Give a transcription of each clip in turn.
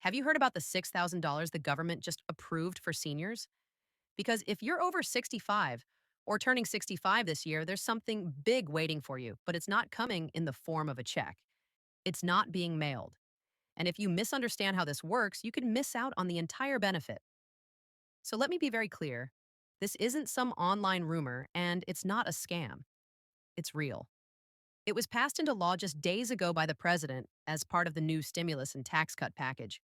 Have you heard about the $6,000 the government just approved for seniors? Because if you're over 65 or turning 65 this year, there's something big waiting for you, but it's not coming in the form of a check. It's not being mailed. And if you misunderstand how this works, you could miss out on the entire benefit. So let me be very clear. This isn't some online rumor, and it's not a scam. It's real. It was passed into law just days ago by the president as part of the new stimulus and tax cut package.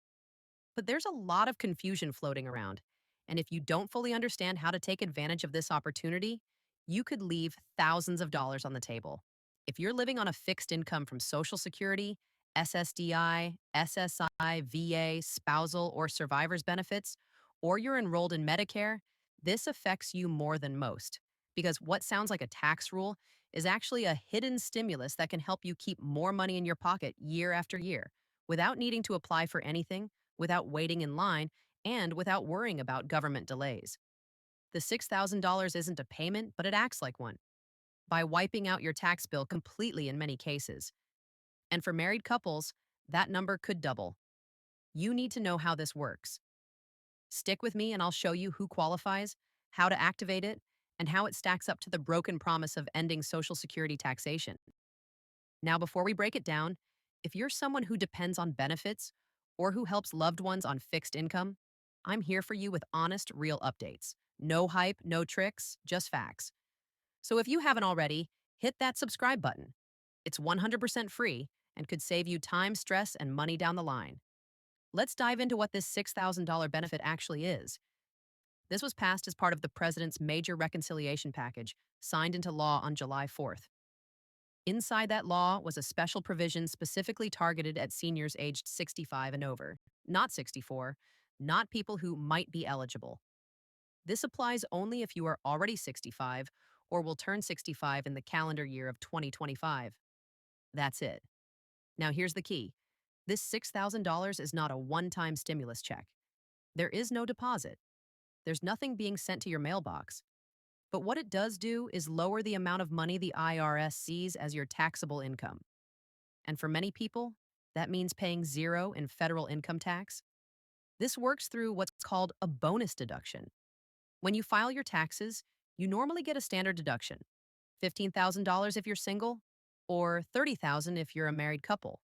But there's a lot of confusion floating around. And if you don't fully understand how to take advantage of this opportunity, you could leave thousands of dollars on the table. If you're living on a fixed income from Social Security, SSDI, SSI, VA, spousal, or survivor's benefits, or you're enrolled in Medicare, this affects you more than most. Because what sounds like a tax rule is actually a hidden stimulus that can help you keep more money in your pocket year after year without needing to apply for anything, without waiting in line, and without worrying about government delays. The $6,000 isn't a payment, but it acts like one by wiping out your tax bill completely in many cases. And for married couples, that number could double. You need to know how this works. Stick with me and I'll show you who qualifies, how to activate it, and how it stacks up to the broken promise of ending Social Security taxation. Now, before we break it down, if you're someone who depends on benefits or who helps loved ones on fixed income, I'm here for you with honest, real updates. No hype, no tricks, just facts. So if you haven't already, hit that subscribe button. It's 100% free and could save you time, stress, and money down the line. Let's dive into what this $6,000 benefit actually is. This was passed as part of the president's major reconciliation package, signed into law on July 4th. Inside that law was a special provision specifically targeted at seniors aged 65 and over, not 64, not people who might be eligible. This applies only if you are already 65 or will turn 65 in the calendar year of 2025. That's it. Now, here's the key. This $6,000 is not a one-time stimulus check. There is no deposit. There's nothing being sent to your mailbox. But what it does do is lower the amount of money the IRS sees as your taxable income. And for many people, that means paying zero in federal income tax. This works through what's called a bonus deduction. When you file your taxes, you normally get a standard deduction, $15,000 if you're single, or $30,000 if you're a married couple.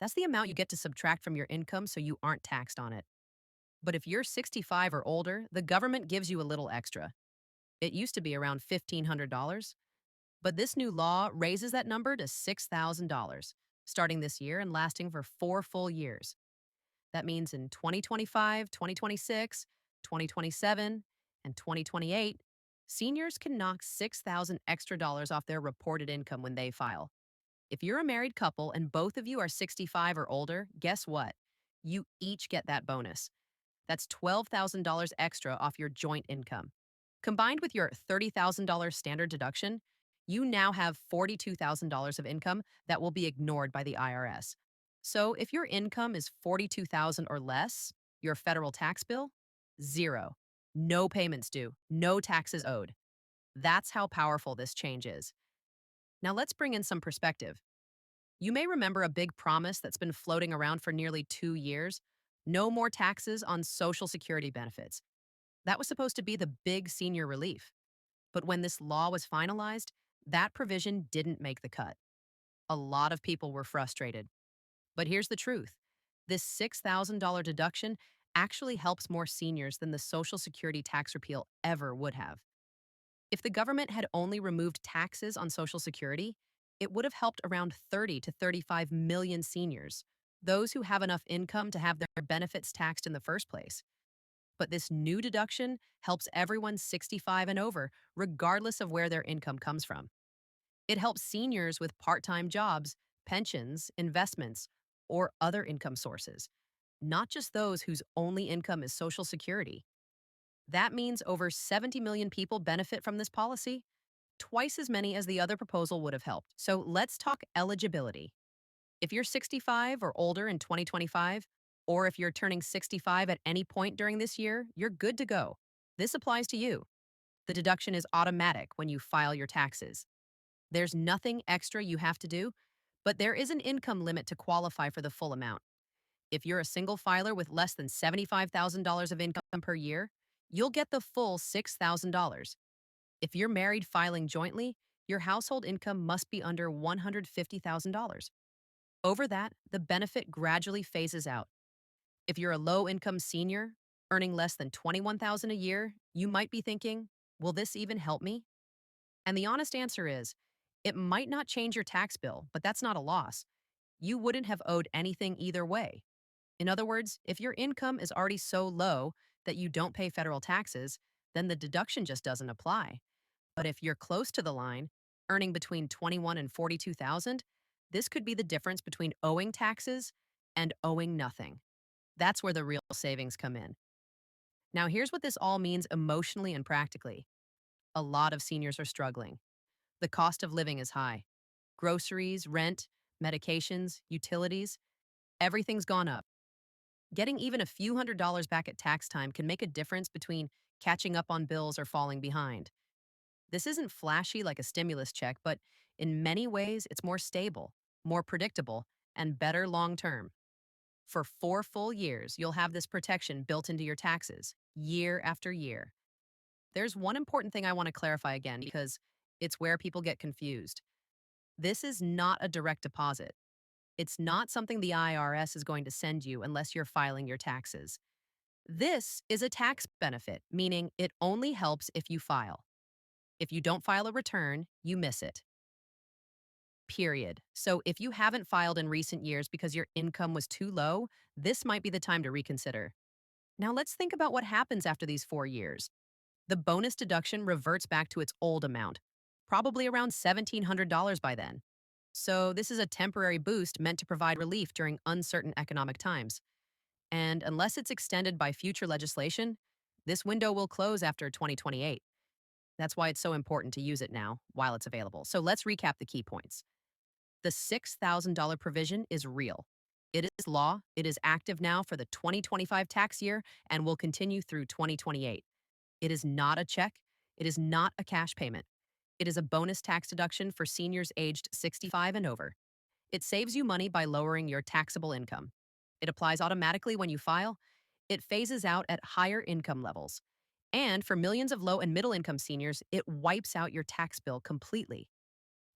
That's the amount you get to subtract from your income so you aren't taxed on it. But if you're 65 or older, the government gives you a little extra. It used to be around $1,500, but this new law raises that number to $6,000, starting this year and lasting for 4 full years. That means in 2025, 2026, 2027, and 2028, seniors can knock 6,000 extra dollars off their reported income when they file. If you're a married couple and both of you are 65 or older, guess what? You each get that bonus. That's $12,000 extra off your joint income. Combined with your $30,000 standard deduction, you now have $42,000 of income that will be ignored by the IRS. So if your income is $42,000 or less, your federal tax bill, zero. No payments due, no taxes owed. That's how powerful this change is. Now let's bring in some perspective. You may remember a big promise that's been floating around for nearly 2 years: no more taxes on Social Security benefits. That was supposed to be the big senior relief. But when this law was finalized, that provision didn't make the cut. A lot of people were frustrated. But here's the truth: this $6,000 deduction actually helps more seniors than the Social Security tax repeal ever would have. If the government had only removed taxes on Social Security, it would have helped around 30 to 35 million seniors, those who have enough income to have their benefits taxed in the first place. But this new deduction helps everyone 65 and over, regardless of where their income comes from. It helps seniors with part-time jobs, pensions, investments, or other income sources, not just those whose only income is Social Security. That means over 70 million people benefit from this policy, twice as many as the other proposal would have helped. So let's talk eligibility. If you're 65 or older in 2025, or if you're turning 65 at any point during this year, you're good to go. This applies to you. The deduction is automatic when you file your taxes. There's nothing extra you have to do, but there is an income limit to qualify for the full amount. If you're a single filer with less than $75,000 of income per year, you'll get the full $6,000. If you're married filing jointly, your household income must be under $150,000. Over that, the benefit gradually phases out. If you're a low-income senior earning less than $21,000 a year, you might be thinking, will this even help me? And the honest answer is, it might not change your tax bill, but that's not a loss. You wouldn't have owed anything either way. In other words, if your income is already so low that you don't pay federal taxes, then the deduction just doesn't apply. But if you're close to the line, earning between 21 and 42,000, this could be the difference between owing taxes and owing nothing. That's where the real savings come in. Now, here's what this all means emotionally and practically. A lot of seniors are struggling. The cost of living is high. Groceries, rent, medications, utilities, everything's gone up. Getting even a few $100s back at tax time can make a difference between catching up on bills or falling behind. This isn't flashy like a stimulus check, but in many ways, it's more stable, more predictable, and better long term. For 4 full years, you'll have this protection built into your taxes, year after year. There's one important thing I want to clarify again because it's where people get confused. This is not a direct deposit. It's not something the IRS is going to send you unless you're filing your taxes. This is a tax benefit, meaning it only helps if you file. If you don't file a return, you miss it. Period. So if you haven't filed in recent years because your income was too low, this might be the time to reconsider. Now let's think about what happens after these 4 years. The bonus deduction reverts back to its old amount, probably around $1,700 by then. So this is a temporary boost meant to provide relief during uncertain economic times. And unless it's extended by future legislation, this window will close after 2028. That's why it's so important to use it now while it's available. So let's recap the key points. The $6,000 provision is real. It is law. It is active now for the 2025 tax year and will continue through 2028. It is not a check. It is not a cash payment. It is a bonus tax deduction for seniors aged 65 and over. It saves you money by lowering your taxable income. It applies automatically when you file. It phases out at higher income levels. And for millions of low and middle income seniors, it wipes out your tax bill completely.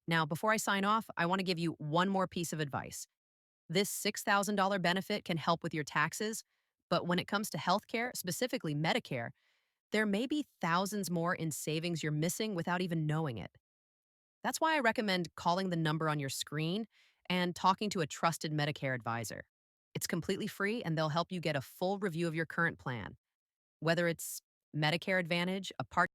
Now, before I sign off, I want to give you one more piece of advice. This $6,000 benefit can help with your taxes, but when it comes to healthcare, specifically Medicare, there may be thousands more in savings you're missing without even knowing it. That's why I recommend calling the number on your screen and talking to a trusted Medicare advisor. It's completely free and they'll help you get a full review of your current plan. Whether it's Medicare Advantage, a Part